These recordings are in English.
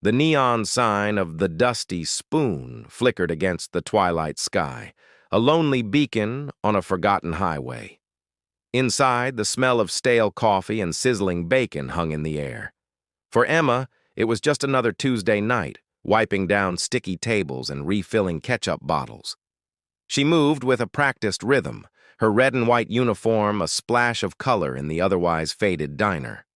The neon sign of the Dusty Spoon flickered against the twilight sky, a lonely beacon on a forgotten highway. Inside, the smell of stale coffee and sizzling bacon hung in the air. For Emma, it was just another Tuesday night, wiping down sticky tables and refilling ketchup bottles. She moved with a practiced rhythm, her red and white uniform a splash of color in the otherwise faded diner.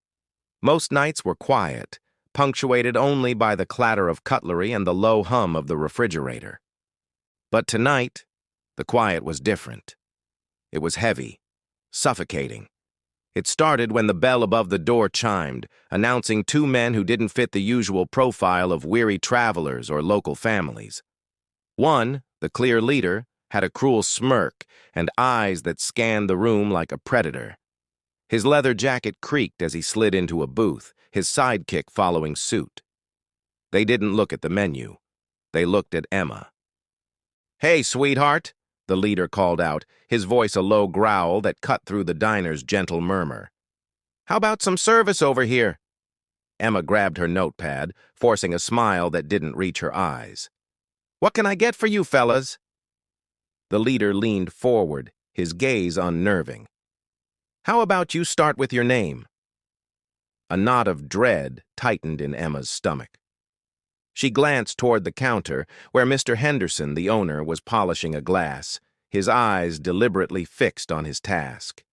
Most nights were quiet, punctuated only by the clatter of cutlery and the low hum of the refrigerator. But tonight, the quiet was different. It was heavy, suffocating. It started when the bell above the door chimed, announcing two men who didn't fit the usual profile of weary travelers or local families. One, the clear leader, had a cruel smirk and eyes that scanned the room like a predator. His leather jacket creaked as he slid into a booth, his sidekick following suit. They didn't look at the menu. They looked at Emma. "Hey, sweetheart," the leader called out, his voice a low growl that cut through the diner's gentle murmur. "How about some service over here?" Emma grabbed her notepad, forcing a smile that didn't reach her eyes. "What can I get for you, fellas?" The leader leaned forward, his gaze unnerving. "How about you start with your name?" A knot of dread tightened in Emma's stomach. She glanced toward the counter, where Mr. Henderson, the owner, was polishing a glass, his eyes deliberately fixed on his task.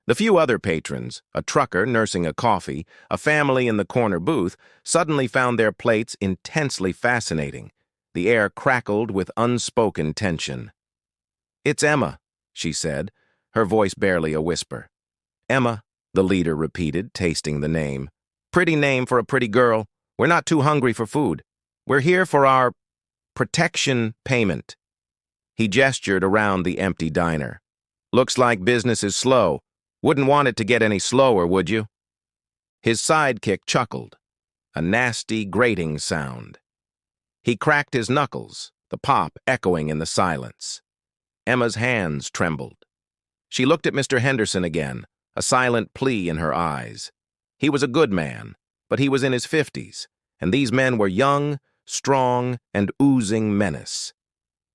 The few other patrons, a trucker nursing a coffee, a family in the corner booth, suddenly found their plates intensely fascinating. The air crackled with unspoken tension. "It's Emma," she said, her voice barely a whisper. "Emma," the leader repeated, tasting the name. "Pretty name for a pretty girl. We're not too hungry for food. We're here for our protection payment." He gestured around the empty diner. "Looks like business is slow. Wouldn't want it to get any slower, would you?" His sidekick chuckled, a nasty, grating sound. He cracked his knuckles, the pop echoing in the silence. Emma's hands trembled. She looked at Mr. Henderson again, a silent plea in her eyes. He was a good man, but he was in his 50s, and these men were young, strong, and oozing menace.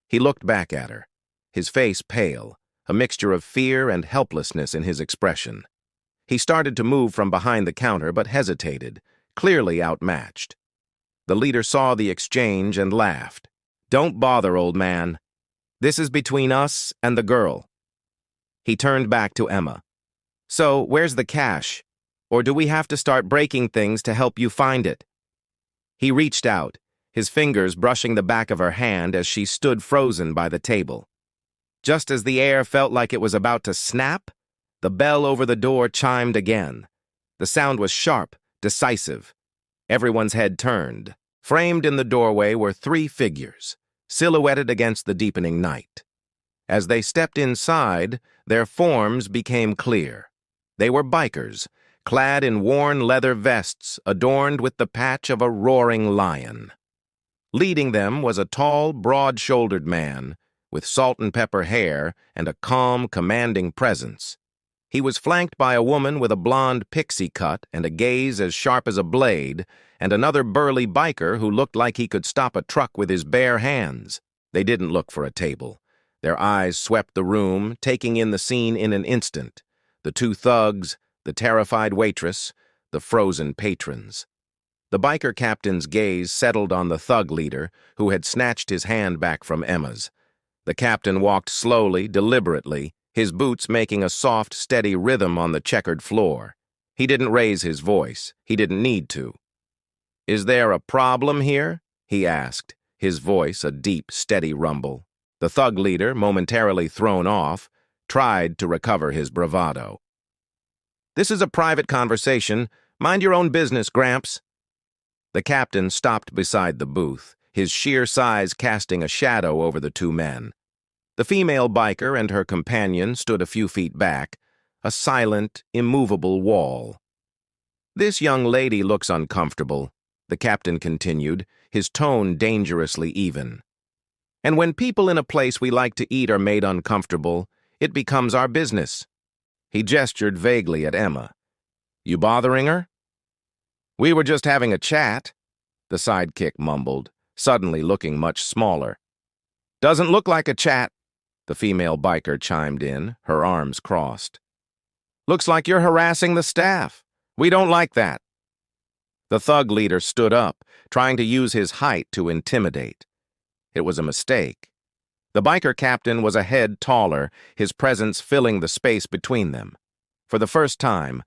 He looked back at her, his face pale, a mixture of fear and helplessness in his expression. He started to move from behind the counter but hesitated, clearly outmatched. The leader saw the exchange and laughed. "Don't bother, old man. This is between us and the girl." He turned back to Emma. "So, where's the cash? Or do we have to start breaking things to help you find it?" He reached out, his fingers brushing the back of her hand as she stood frozen by the table. Just as the air felt like it was about to snap, the bell over the door chimed again. The sound was sharp, decisive. Everyone's head turned. Framed in the doorway were three figures, silhouetted against the deepening night. As they stepped inside, their forms became clear. They were bikers, clad in worn leather vests adorned with the patch of a roaring lion. Leading them was a tall, broad-shouldered man with salt and pepper hair and a calm, commanding presence. He was flanked by a woman with a blonde pixie cut and a gaze as sharp as a blade, and another burly biker who looked like he could stop a truck with his bare hands. They didn't look for a table. Their eyes swept the room, taking in the scene in an instant. The two thugs, the terrified waitress, the frozen patrons. The biker captain's gaze settled on the thug leader, who had snatched his hand back from Emma's. The captain walked slowly, deliberately, his boots making a soft, steady rhythm on the checkered floor. He didn't raise his voice. He didn't need to. "Is there a problem here?" he asked, his voice a deep, steady rumble. The thug leader, momentarily thrown off, tried to recover his bravado. "This is a private conversation. Mind your own business, Gramps." The captain stopped beside the booth, his sheer size casting a shadow over the two men. The female biker and her companion stood a few feet back, a silent, immovable wall. "This young lady looks uncomfortable," the captain continued, his tone dangerously even. "And when people in a place we like to eat are made uncomfortable, it becomes our business." He gestured vaguely at Emma. "You bothering her?" "We were just having a chat." the sidekick mumbled, suddenly looking much smaller. Doesn't look like a chat, the female biker chimed in, her arms crossed. Looks like you're harassing the staff. We don't like that. The thug leader stood up, trying to use his height to intimidate. It was a mistake. The biker captain was a head taller, his presence filling the space between them. For the first time,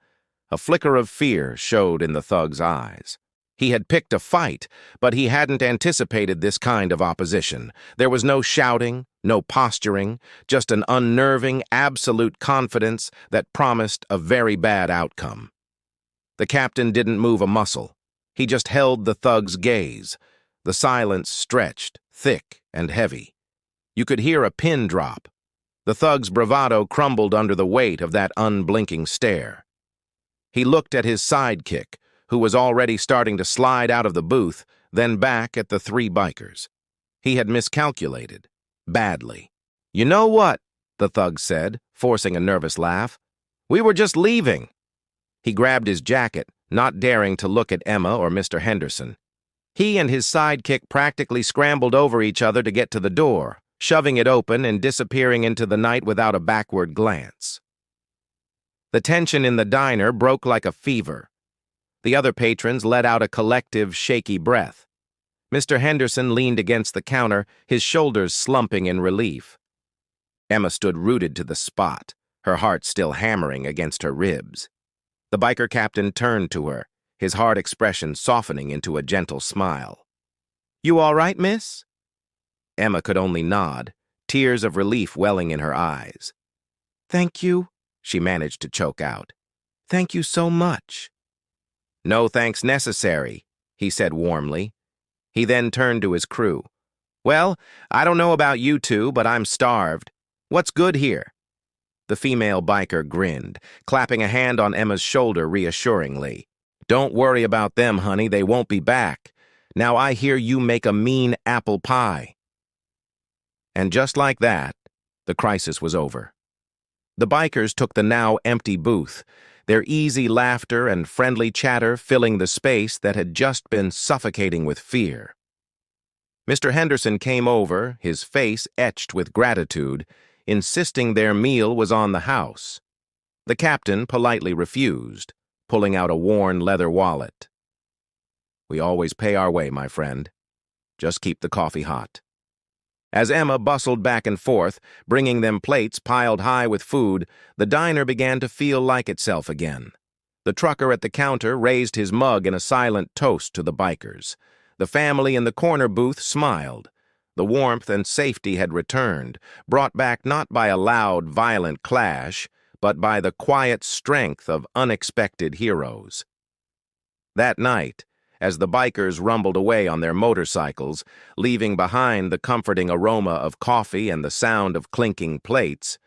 a flicker of fear showed in the thug's eyes. He had picked a fight, but he hadn't anticipated this kind of opposition. There was no shouting, no posturing, just an unnerving, absolute confidence that promised a very bad outcome. The captain didn't move a muscle. He just held the thug's gaze. The silence stretched, thick and heavy. You could hear a pin drop. The thug's bravado crumbled under the weight of that unblinking stare. He looked at his sidekick, who was already starting to slide out of the booth, then back at the three bikers. He had miscalculated. Badly. You know what? The thug said, forcing a nervous laugh. We were just leaving. He grabbed his jacket, not daring to look at Emma or Mr. Henderson. He and his sidekick practically scrambled over each other to get to the door, shoving it open and disappearing into the night without a backward glance. The tension in the diner broke like a fever. The other patrons let out a collective, shaky breath. Mr. Henderson leaned against the counter, his shoulders slumping in relief. Emma stood rooted to the spot, her heart still hammering against her ribs. The biker captain turned to her, his hard expression softening into a gentle smile. You all right, miss? Emma could only nod, tears of relief welling in her eyes. Thank you, she managed to choke out. Thank you so much. No thanks necessary, he said warmly. He then turned to his crew. Well, I don't know about you two, but I'm starved. What's good here? The female biker grinned, clapping a hand on Emma's shoulder reassuringly. Don't worry about them, honey, they won't be back. Now I hear you make a mean apple pie. And just like that, the crisis was over. The bikers took the now empty booth, their easy laughter and friendly chatter filling the space that had just been suffocating with fear. Mr. Henderson came over, his face etched with gratitude, insisting their meal was on the house. The captain politely refused, pulling out a worn leather wallet. We always pay our way, my friend. Just keep the coffee hot. As Emma bustled back and forth, bringing them plates piled high with food, the diner began to feel like itself again. The trucker at the counter raised his mug in a silent toast to the bikers. The family in the corner booth smiled. The warmth and safety had returned, brought back not by a loud, violent clash, but by the quiet strength of unexpected heroes. That night, as the bikers rumbled away on their motorcycles, leaving behind the comforting aroma of coffee and the sound of clinking plates,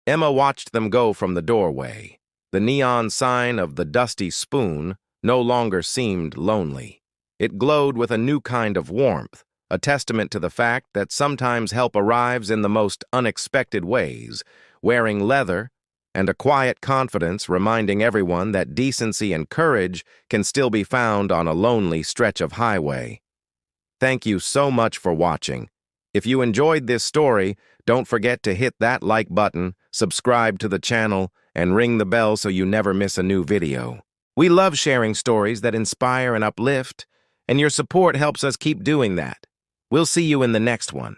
Emma watched them go from the doorway. The neon sign of the Dusty Spoon no longer seemed lonely. It glowed with a new kind of warmth, a testament to the fact that sometimes help arrives in the most unexpected ways, wearing leather, and a quiet confidence reminding everyone that decency and courage can still be found on a lonely stretch of highway. Thank you so much for watching. If you enjoyed this story, don't forget to hit that like button, subscribe to the channel, and ring the bell so you never miss a new video. We love sharing stories that inspire and uplift, and your support helps us keep doing that. We'll see you in the next one.